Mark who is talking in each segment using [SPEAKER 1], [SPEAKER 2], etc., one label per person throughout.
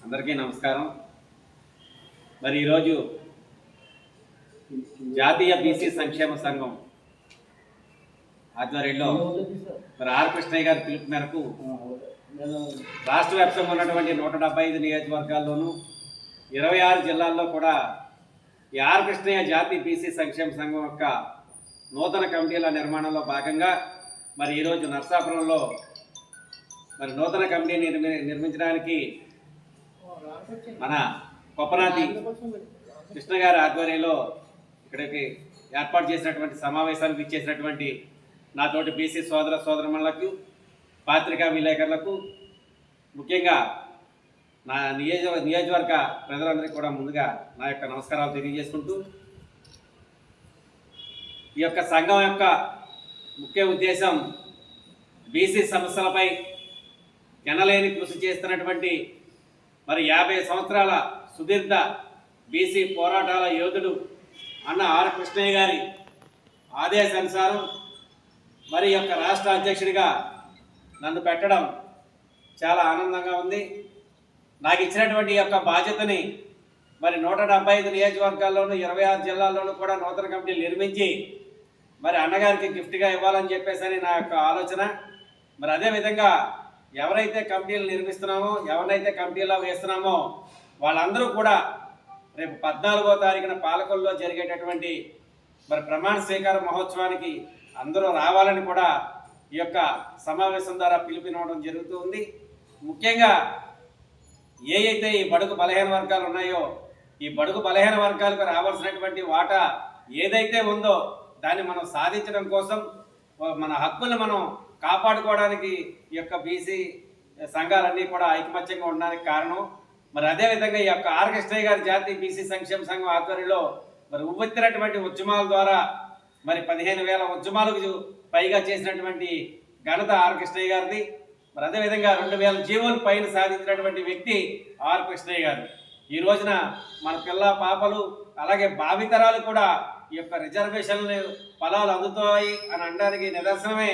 [SPEAKER 1] అందరికీ నమస్కారం. మరి ఈరోజు జాతీయ బీసీ సంక్షేమ సంఘం ఆధ్వర్యంలో మరి ఆర్ కృష్ణయ్య గారి పిలుపు మేరకు రాష్ట్ర వ్యాప్తంగా ఉన్నటువంటి 175 నియోజకవర్గాల్లోనూ 26 జిల్లాల్లో కూడా ఈ ఆర్ కృష్ణయ్య జాతీయ బీసీ సంక్షేమ సంఘం యొక్క నూతన కమిటీల నిర్మాణంలో భాగంగా మరి ఈరోజు నర్సాపురంలో మరి నూతన కమిటీ నిర్మించడానికి మన కొప్పనాతి కృష్ణ గారి ఆధ్వర్యంలో ఇక్కడికి ఏర్పాటు చేసినటువంటి సమావేశానికి ఇచ్చేసినటువంటి నాతోటి బీసీ సోదర సోదరమణులకు, పాత్రికా విలేకరులకు, ముఖ్యంగా నా నియోజకవర్గ ప్రజలందరికీ కూడా ముందుగా నా యొక్క నమస్కారాలు తెలియజేసుకుంటూ, ఈ యొక్క సంఘం యొక్క ముఖ్య ఉద్దేశం బీసీ సమస్యలపై ఎనలేని కృషి చేస్తున్నటువంటి మరి 50 సంవత్సరాల సుదీర్ఘ బీసీ పోరాటాల యోధుడు అన్న ఆర్ కృష్ణయ్య గారి ఆదేశానుసారం మరి యొక్క రాష్ట్ర అధ్యక్షుడిగా నన్ను పెట్టడం చాలా ఆనందంగా ఉంది. నాకు ఇచ్చినటువంటి యొక్క బాధ్యతని మరి 175 నియోజకవర్గాల్లోనూ 26 జిల్లాల్లోనూ కూడా నూతన కమిటీలు నిర్మించి మరి అన్నగారికి గిఫ్ట్గా ఇవ్వాలని చెప్పేసి నా యొక్క ఆలోచన. మరి అదేవిధంగా ఎవరైతే కమిటీలు నిర్మిస్తున్నామో, ఎవరినైతే కమిటీలో వేస్తున్నామో వాళ్ళందరూ కూడా రేపు 14వ తారీఖున పాలకొల్లో జరిగేటటువంటి మరి ప్రమాణ స్వీకార మహోత్సవానికి అందరూ రావాలని కూడా ఈ యొక్క సమావేశం ద్వారా పిలుపునివ్వడం జరుగుతుంది. ముఖ్యంగా అయితే ఈ బడుగు బలహీన వర్గాలు ఉన్నాయో, ఈ బడుగు బలహీన వర్గాలకు రావాల్సినటువంటి వాటా ఏదైతే ఉందో దాన్ని మనం సాధించడం కోసం, మన హక్కులను మనం కాపాడుకోవడానికి ఈ యొక్క బీసీ సంఘాలన్నీ కూడా ఐకమత్యంగా ఉండడానికి కారణం. మరి అదేవిధంగా ఈ యొక్క ఆర్ కృష్ణయ్య గారి జాతీయ బీసీ సంక్షేమ సంఘం ఆధ్వర్యంలో మరి ఉవ్వెత్తినటువంటి ఉద్యమాల ద్వారా మరి 15,000 ఉద్యమాలకు పైగా చేసినటువంటి ఘనత ఆర్ కృష్ణయ్య గారిది. మరి అదేవిధంగా 2,000 జీవోలు పైన సాధించినటువంటి వ్యక్తి ఆర్ కృష్ణయ్య గారు. ఈ రోజున మన పిల్ల పాపలు అలాగే భావితరాలు కూడా ఈ యొక్క రిజర్వేషన్లు ఫలాలు అందుతాయి అని అనడానికి నిదర్శనమే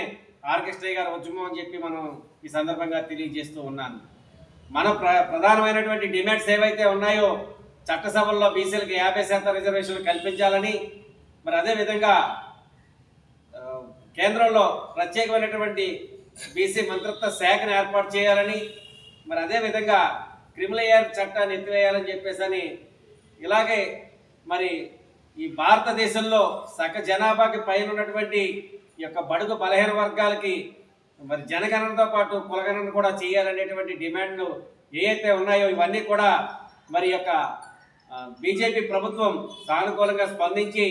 [SPEAKER 1] ఆర్ కృష్ణయ్య గారి ఉద్యమం అని చెప్పి మనం ఈ సందర్భంగా తెలియజేస్తూ ఉన్నాను. మన ప్రధానమైనటువంటి డిమాండ్స్ ఏవైతే ఉన్నాయో, చట్టసభల్లో బీసీలకు 50% రిజర్వేషన్లు కల్పించాలని, మరి అదేవిధంగా కేంద్రంలో ప్రత్యేకమైనటువంటి బీసీ మంత్రిత్వ శాఖను ఏర్పాటు చేయాలని, మరి అదేవిధంగా క్రిమినల్ చట్టాన్ని ఎత్తివేయాలని చెప్పేసి ఇలాగే మరి ఈ భారతదేశంలో సగ జనాభాకి పైన ఉన్నటువంటి ఈ యొక్క బడుగు బలహీన వర్గాలకి మరి జనగణనతో పాటు కులగణన కూడా చేయాలనేటువంటి డిమాండ్లు ఏవైతే ఉన్నాయో ఇవన్నీ కూడా మరి యొక్క బీజేపీ ప్రభుత్వం సానుకూలంగా స్పందించి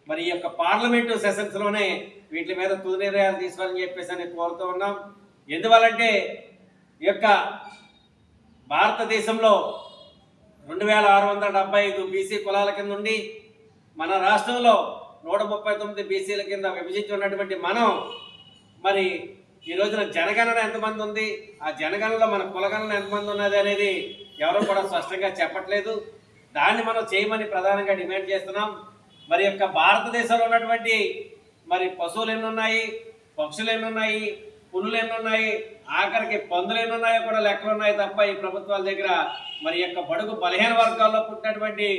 [SPEAKER 1] మరి ఈ యొక్క పార్లమెంటు సెషన్స్లోనే వీటి మీద తుది నిర్ణయాలు తీసుకోవాలని చెప్పేసి కోరుతూ ఉన్నాం. ఎందువల్లంటే ఈ యొక్క భారతదేశంలో 2,675 బీసీ కులాల కింద ఉండి మన రాష్ట్రంలో 139 బీసీల కింద విభజించి ఉన్నటువంటి మనం మరి ఈ రోజున జనగణన ఎంతమంది ఉంది, ఆ జనగణనలో మన కులగణన ఎంతమంది ఉన్నది అనేది ఎవరు కూడా స్పష్టంగా చెప్పట్లేదు. దాన్ని మనం చేయమని ప్రధానంగా డిమాండ్ చేస్తున్నాం. మరి యొక్క భారతదేశంలో ఉన్నటువంటి మరి పశువులు ఎన్ని ఉన్నాయి, పక్షులు ఎన్ని ఉన్నాయి, పులులు ఎన్ని ఉన్నాయి, ఆఖరికి పందులు ఎన్ని ఉన్నాయో కూడా లెక్కలు ఉన్నాయి తప్ప ఈ ప్రభుత్వాల దగ్గర మరి యొక్క బడుగు బలహీన వర్గాల్లో పుట్టినటువంటి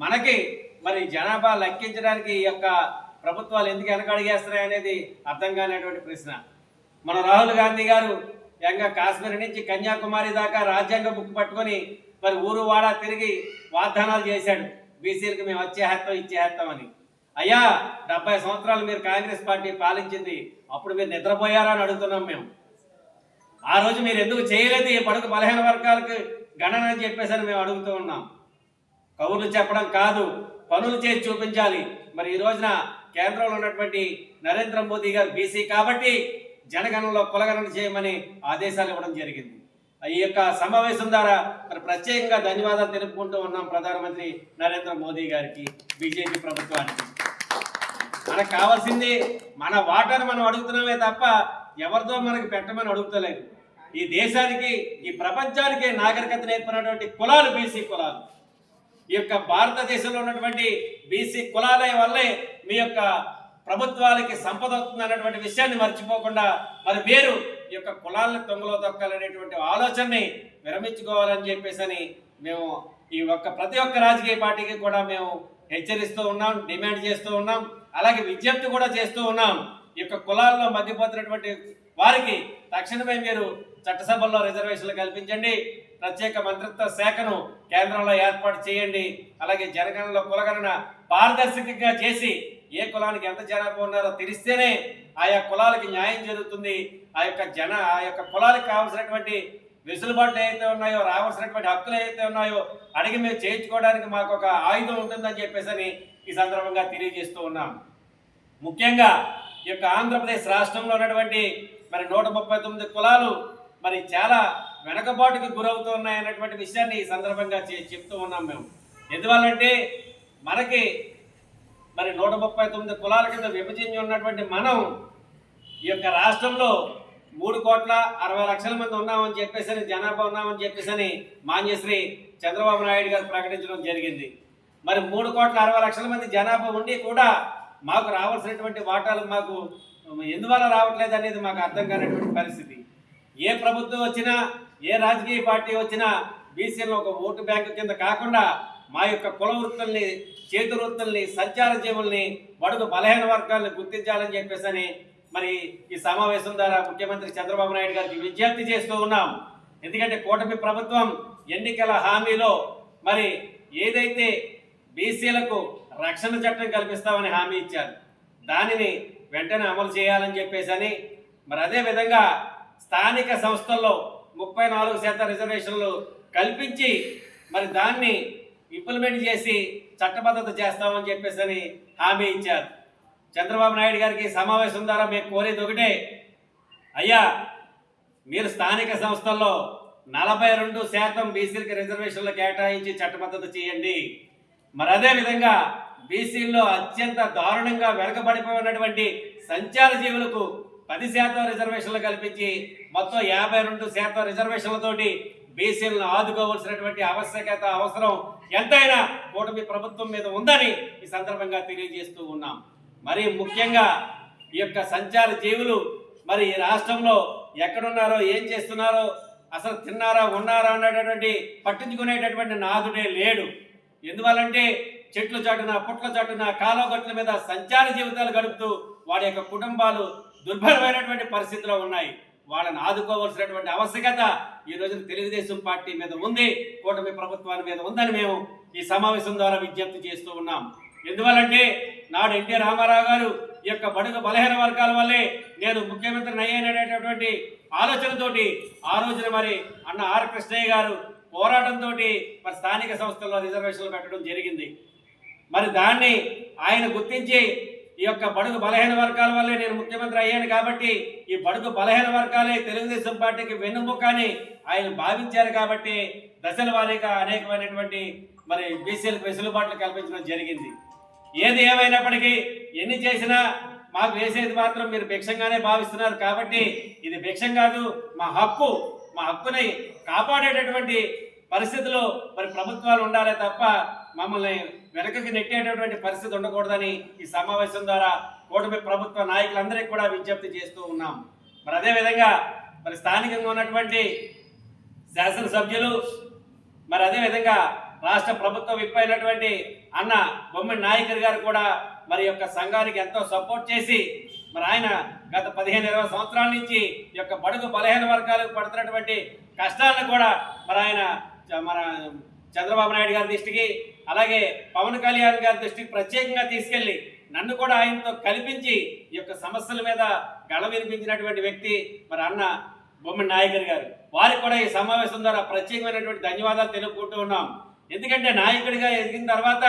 [SPEAKER 1] మనకి మరి జనాభా లెక్కించడానికి ఈ యొక్క ప్రభుత్వాలు ఎందుకు వెనకడిగేస్తున్నాయి అనేది అర్థం కానిటువంటి ప్రశ్న. మన రాహుల్ గాంధీ గారు కాశ్మీర్ నుంచి కన్యాకుమారి దాకా రాజ్యాంగ బుక్ పట్టుకొని మరి ఊరు వాడ తిరిగి వాగ్దానాలు చేశాడు, బీసీలకు మేము ఇచ్చేస్తామని. అయ్యా 70 సంవత్సరాలు మీరు కాంగ్రెస్ పార్టీ పాలించింది, అప్పుడు మీరు నిద్రపోయారా అని అడుగుతున్నాం మేము. ఆ రోజు మీరు ఎందుకు చేయలేదు ఈ బడుగు బలహీన వర్గాలకు గణన అని చెప్పేసి మేము అడుగుతూ ఉన్నాం. కబుర్లు చెప్పడం కాదు, పనులు చేసి చూపించాలి. మరి ఈ రోజున కేంద్రంలో ఉన్నటువంటి నరేంద్ర మోదీ గారు బీసీ కాబట్టి జనగణనలో కులగణన చేయమని ఆదేశాలు ఇవ్వడం జరిగింది. ఈ యొక్క సమావేశం ద్వారా మరి ప్రత్యేకంగా ధన్యవాదాలు తెలుపుకుంటూ ఉన్నాం ప్రధానమంత్రి నరేంద్ర మోదీ గారికి, బీజేపీ ప్రభుత్వానికి. మనకు కావాల్సింది మన వాటాను మనం అడుగుతున్నామే తప్ప ఎవరితో మనకి పెట్టమని అడుగుతలేదు. ఈ దేశానికి, ఈ ప్రపంచానికే నాగరికత నేర్పినటువంటి కులాలు బీసీ కులాలు. ఈ యొక్క భారతదేశంలో ఉన్నటువంటి బీసీ కులాల వల్లే మీ యొక్క ప్రభుత్వాలకి సంపద వస్తుంది అన్నటువంటి విషయాన్ని మర్చిపోకుండా మరి మీరు ఈ యొక్క కులాలను తొంగలో తొక్కాలనేటువంటి ఆలోచనని విరమించుకోవాలని చెప్పేసి మేము ఈ ప్రతి ఒక్క రాజకీయ పార్టీకి కూడా మేము హెచ్చరిస్తూ ఉన్నాం, డిమాండ్ చేస్తూ ఉన్నాం, అలాగే విజ్ఞప్తి కూడా చేస్తూ ఉన్నాం. ఈ యొక్క కులాల్లో మగ్గిపోతున్నటువంటి వారికి తక్షణమే మీరు చట్టసభల్లో రిజర్వేషన్లు కల్పించండి, ప్రత్యేక మంత్రిత్వ శాఖను కేంద్రంలో ఏర్పాటు చేయండి, అలాగే జనగణనలో కులగణన పారదర్శకంగా చేసి ఏ కులానికి ఎంత జనాభా ఉన్నారో తెలిస్తేనే ఆయా కులాలకి న్యాయం జరుగుతుంది. ఆ యొక్క కులాలకు కావాల్సినటువంటి వెసులుబాట్లు ఏవైతే ఉన్నాయో, రావాల్సినటువంటి హక్కులు ఏవైతే ఉన్నాయో అడిగి మేము చేయించుకోవడానికి మాకు ఒక ఆయుధం ఉంటుందని చెప్పేసి ఈ సందర్భంగా తెలియజేస్తూ ఉన్నాం. ముఖ్యంగా ఈ యొక్క ఆంధ్రప్రదేశ్ రాష్ట్రంలో ఉన్నటువంటి మరి 139 కులాలు మరి చాలా వెనకబాటుకి గురవుతూ ఉన్నాయన్నటువంటి విషయాన్ని ఈ సందర్భంగా చెప్తూ ఉన్నాం. మేము ఎందువల్లంటే మనకి మరి 139 కులాల కింద విభజించి ఉన్నటువంటి మనం ఈ యొక్క రాష్ట్రంలో 3,60,00,000 మంది ఉన్నామని చెప్పేసి, జనాభా ఉన్నామని చెప్పేసి మాన్యశ్రీ చంద్రబాబు నాయుడు గారు ప్రకటించడం జరిగింది. మరి 3,60,00,000 మంది జనాభా ఉండి కూడా మాకు రావాల్సినటువంటి వాటాలు మాకు ఎందువల్ల రావట్లేదు అనేది మాకు అర్థం కానటువంటి పరిస్థితి. ఏ ప్రభుత్వం వచ్చినా, ఏ రాజకీయ పార్టీ వచ్చినా బీసీలను ఒక ఓటు బ్యాంకు కింద కాకుండా మా యొక్క కుల వృత్తుల్ని, చేతి వృత్తుల్ని, సంచార జీవుల్ని, బడుగు బలహీన వర్గాలను గుర్తించాలని చెప్పేసి మరి ఈ సమావేశం ద్వారా ముఖ్యమంత్రి చంద్రబాబు నాయుడు గారికి విజ్ఞప్తి చేస్తూ ఉన్నాం. ఎందుకంటే కూటమి ప్రభుత్వం ఎన్నికల హామీలో మరి ఏదైతే బీసీలకు రక్షణ చట్టం కల్పిస్తామని హామీ ఇచ్చారు, దానిని వెంటనే అమలు చేయాలని చెప్పేసి మరి అదేవిధంగా స్థానిక సంస్థల్లో 34% రిజర్వేషన్లు కల్పించి మరి దాన్ని ఇంప్లిమెంట్ చేసి చట్టబద్ధత చేస్తామని చెప్పేసి హామీ ఇచ్చారు. చంద్రబాబు నాయుడు గారికి సమావేశం ద్వారా మేము కోరేది ఒకటే, అయ్యా మీరు స్థానిక సంస్థల్లో 42% బీసీలకి రిజర్వేషన్లు కేటాయించి చట్టబద్ధత చేయండి. మరి అదేవిధంగా బీసీల్లో అత్యంత దారుణంగా వెనకబడిపోయి ఉన్నటువంటి సంచార జీవులకు 10% రిజర్వేషన్లు కల్పించి మొత్తం 52% రిజర్వేషన్లతోటి బీసీలను ఆదుకోవాల్సినటువంటి ఆవశ్యకత, అవసరం ఎంతైనా కూటమి ప్రభుత్వం మీద ఉందని ఈ సందర్భంగా తెలియజేస్తూ ఉన్నాం. మరి ముఖ్యంగా ఈ యొక్క సంచార జీవులు మరి ఈ రాష్ట్రంలో ఎక్కడున్నారో, ఏం చేస్తున్నారో, అసలు తిన్నారా, ఉన్నారా అన్నటువంటి పట్టించుకునేటటువంటి నాదుడే లేడు. ఎందువల్లంటే చెట్ల చాటున, పుట్ల చాటున, కాలువగట్ల మీద సంచార జీవితాలు గడుపుతూ వాడి యొక్క కుటుంబాలు దుర్భరమైనటువంటి పరిస్థితిలో ఉన్నాయి. వాళ్ళని ఆదుకోవాల్సినటువంటి ఆవశ్యకత ఈ రోజున తెలుగుదేశం పార్టీ మీద ఉంది, కూటమి ప్రభుత్వాల మీద ఉందని మేము ఈ సమావేశం ద్వారా విజ్ఞప్తి చేస్తూ ఉన్నాం. ఎందువల్లంటే నాడు ఎన్టీ రామారావు గారు ఈ యొక్క బడుగు బలహీన వర్గాల వల్లే నేను ముఖ్యమంత్రిని అయ్యాననేటటువంటి ఆలోచనతోటి ఆ రోజున మరి అన్న ఆర్ కృష్ణయ్య గారు పోరాటంతో మరి స్థానిక సంస్థల్లో రిజర్వేషన్లు పెట్టడం జరిగింది. మరి దాన్ని ఆయన గుర్తించి ఈ యొక్క బడుగు బలహీన వర్గాల వల్లే నేను ముఖ్యమంత్రి అయ్యాను కాబట్టి ఈ బడుగు బలహీన వర్గాలే తెలుగుదేశం పార్టీకి వెన్నుముకని ఆయన భావించారు కాబట్టి దశల వారీగా అనేకమైనటువంటి మరి బీసీలకు వెసులుబాట్లు కల్పించడం జరిగింది. ఏది ఏమైనప్పటికీ ఎన్ని చేసినా మాకు వేసేది మాత్రం మీరు భిక్షంగానే భావిస్తున్నారు కాబట్టి ఇది భిక్షం కాదు, మా హక్కు. మా హక్కుని కాపాడేటటువంటి పరిస్థితుల్లో మరి ప్రభుత్వాలు ఉండాలి తప్ప మమ్మల్ని వెనకకి నెట్టేటటువంటి పరిస్థితి ఉండకూడదని ఈ సమావేశం ద్వారా కూటమి ప్రభుత్వ నాయకులందరికీ కూడా విజ్ఞప్తి చేస్తూ ఉన్నాం. మరి అదేవిధంగా మరి స్థానికంగా ఉన్నటువంటి శాసనసభ్యులు, మరి అదేవిధంగా రాష్ట్ర ప్రభుత్వ విప్ అయినటువంటి అన్న బొమ్మిడి నాయకర్ గారు కూడా మరి యొక్క సంఘానికి ఎంతో సపోర్ట్ చేసి మరి ఆయన గత 15-20 సంవత్సరాల నుంచి ఈ యొక్క బడుగు బలహీన వర్గాలకు పడుతున్నటువంటి కష్టాలను కూడా మరి ఆయన మన చంద్రబాబు నాయుడు గారి దృష్టికి, అలాగే పవన్ కళ్యాణ్ గారి దృష్టికి ప్రత్యేకంగా తీసుకెళ్లి నన్ను కూడా ఆయనతో కల్పించి ఈ యొక్క సమస్యల మీద గళ వినిపించినటువంటి వ్యక్తి మరి అన్న బొమ్మిడి నాయకర్ గారు. వారికి కూడా ఈ సమావేశం ద్వారా ప్రత్యేకమైనటువంటి ధన్యవాదాలు తెలుపుకుంటూ ఉన్నాం. ఎందుకంటే నాయకుడిగా ఎదిగిన తర్వాత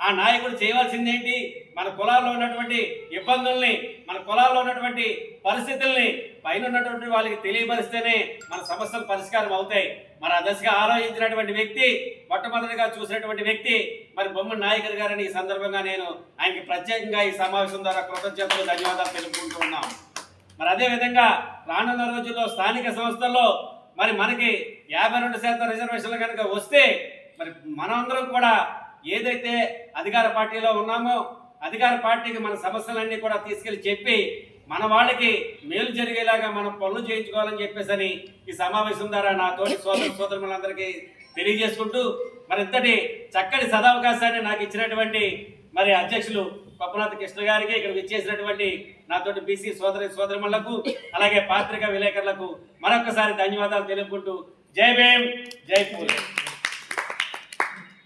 [SPEAKER 1] ఆ నాయకుడు చేయవలసింది ఏంటి? మన కులాల్లో ఉన్నటువంటి ఇబ్బందుల్ని, మన కులాల్లో ఉన్నటువంటి పరిస్థితుల్ని పైన ఉన్నటువంటి వాళ్ళకి తెలియపరిస్తేనే మన సమస్యలు పరిష్కారం అవుతాయి. మరి ఆ దశగా ఆలోచించినటువంటి వ్యక్తి, మొట్టమొదటిగా చూసినటువంటి వ్యక్తి మరి బొమ్మిడి నాయకర్ గారని ఈ సందర్భంగా నేను ఆయనకి ప్రత్యేకంగా ఈ సమావేశం ద్వారా కృతజ్ఞతలు, ధన్యవాదాలు తెలుపుకుంటూ ఉన్నాం. మరి అదేవిధంగా రానున్న రోజుల్లో స్థానిక సంస్థల్లో మరి మనకి 52% రిజర్వేషన్లు కనుక వస్తే మరి మనమందరం కూడా ఏదైతే అధికార పార్టీలో ఉన్నామో అధికార పార్టీకి మన సమస్యలన్నీ కూడా తీసుకెళ్లి చెప్పి మన వాళ్ళకి మేలు జరిగేలాగా మనం పనులు చేయించుకోవాలని చెప్పేసి ఈ సమావేశం ద్వారా నా తోటి సోదరులందరికీ తెలియజేసుకుంటూ మరి ఇంతటి చక్కటి సదావకాశాన్ని నాకు ఇచ్చినటువంటి మరి అధ్యక్షులు పప్పునాథ కృష్ణ గారికి, ఇక్కడ విచ్చేసినటువంటి నాతోటి బీసీ సోదరులకు అలాగే పాత్రికా విలేకరులకు మరొకసారి ధన్యవాదాలు తెలుపుకుంటూ జై భీమ్, జై పూలే.